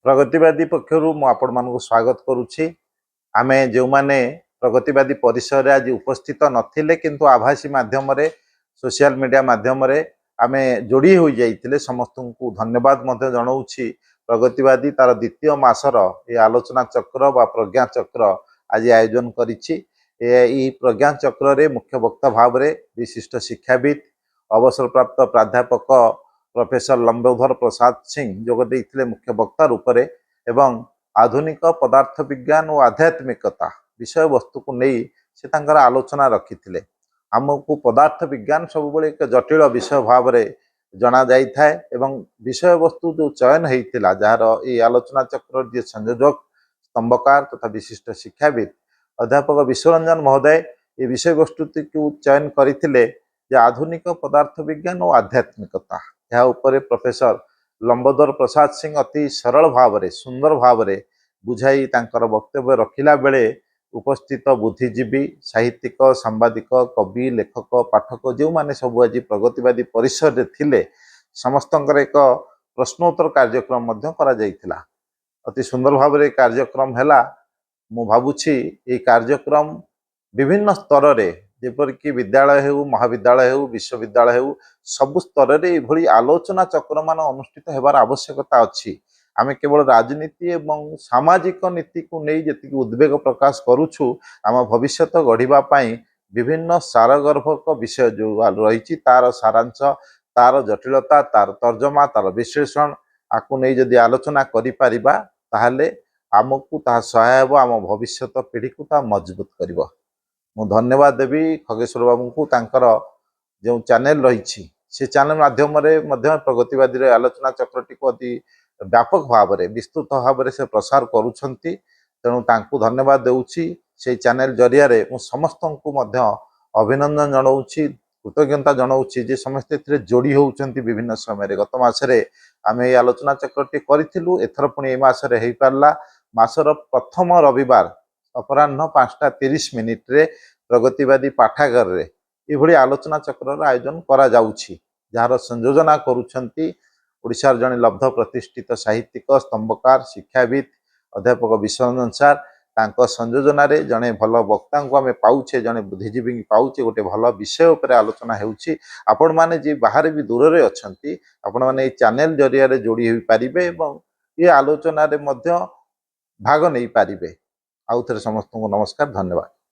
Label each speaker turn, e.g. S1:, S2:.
S1: प्रगतिवादी पक्षर आपण मानक स्वागत करुच्ची आमे जो माने प्रगतिवादी परिसर आज उपस्थित नथिले किंतु आभासी माध्यम सोशल मीडिया माध्यम आमे जोड़ी हो जाइए समस्त को धन्यवाद जनाऊँगी। प्रगतिवादी तार द्वितीय मासर ये आलोचना चक्र व प्रज्ञा चक्र आज आयोजन करिछि। प्रज्ञा चक्र रे मुख्य वक्ता भाव में विशिष्ट शिक्षाविद अवसरप्राप्त प्राध्यापक प्रोफेसर लंबोधर प्रसाद सिंह जोग देइथिले मुख्य वक्ता रूप में एवं आधुनिक पदार्थ विज्ञान और आध्यात्मिकता विषय वस्तु को नहीं से तांकर आलोचना रखिथिले। आमको पदार्थ विज्ञान सब एक जटिल विषय भाव में जना जाई थाए एवं विषय वस्तु जो चयन होता जार ये आलोचना चक्र जी संयोजक स्तंभकार तथा विशिष्ट शिक्षाविद अध्यापक विश्वरंजन महोदय ये विषय वस्तु को चयन करते आधुनिक पदार्थ विज्ञान और आध्यात्मिकता यह उपरे प्रोफेसर लंबोदर प्रसाद सिंह अति सरल भाव में सुंदर भाव में बुझाई तांकर वक्तव्य रखिला बेले उपस्थित बुद्धिजीवी साहित्यिक सांबादिक कवि लेखक पाठक जो माने सब आज प्रगतिवादी परिसर रे थिले समस्त एक प्रश्नोत्तर कार्यक्रम मध्य करा जाइथिला। अति सुंदर भाव में कार्यक्रम हैला। मु भाबुछि ये कार्यक्रम विभिन्न स्तर रे जेपरिक विद्यालय हो महाविद्यालय हो विश्वविद्यालय हो सबु स्तर रे एभली आलोचना चक्र मान अनुष्ठित हेबार आवश्यकता अछि। आमे केवल राजनीति एवं सामाजिक नीति को नहीं जी उद्वेग प्रकाश करुछु आम भविष्य गढ़ा विभिन्न सारगर्भक विषय जो रही तार सारांश तार जटिलता तार तर्जमा तार विश्लेषण आपको नहीं जदि आलोचना करिपारिबा ताहले आमको ता सहाय आम भविष्य पीढ़ी को ता मजबूत करिवो। मु धन्यवाद देवी खगेश्वर बाबू को तांकर जो चैनल रही से चैनल माध्यम प्रगतिवादी आलोचना चक्रटी को अति व्यापक भाव में विस्तृत भाव में से प्रसार करुछंती। तेणु तांकु धन्यवाद देउछि। से चैनल जरिया रे मु समस्त को मध्य अभिनंदन जनाऊँगी कृतज्ञता जनाऊँगी जे समस्ते जोड़ी होउछंती विभिन्न समय। गत मासरे आमे ये आलोचना चक्रटी करिथिलु एथर पुणी ए मासरे हेई पारला। मासर प्रथम रविवार अपराह्न 5:30 रे प्रगतिवादी पाठागार रे एभली आलोचना चक्र आयोजन करा जाउछि जार संयोजना करुछंती ओडिशार जने लब्ध प्रतिष्ठित साहित्यिक स्तंभकार शिक्षाविद अध्यापक विश्वरंजन सार तांको संयोजना रे जने भल वक्ता को आमे पाउछे जने बुद्धिजीवी पाउछे गोटे भल विषय उपर आलोचना हेउछि। आपण माने जे बाहर भी दूर रे अछंती आपण माने ए चैनल जरिया रे जोड़ी होई पारिबे एवं ये आलोचना रे मध्य भाग नहीं पारिबे। आउ थे समस्त को नमस्कार धन्यवाद।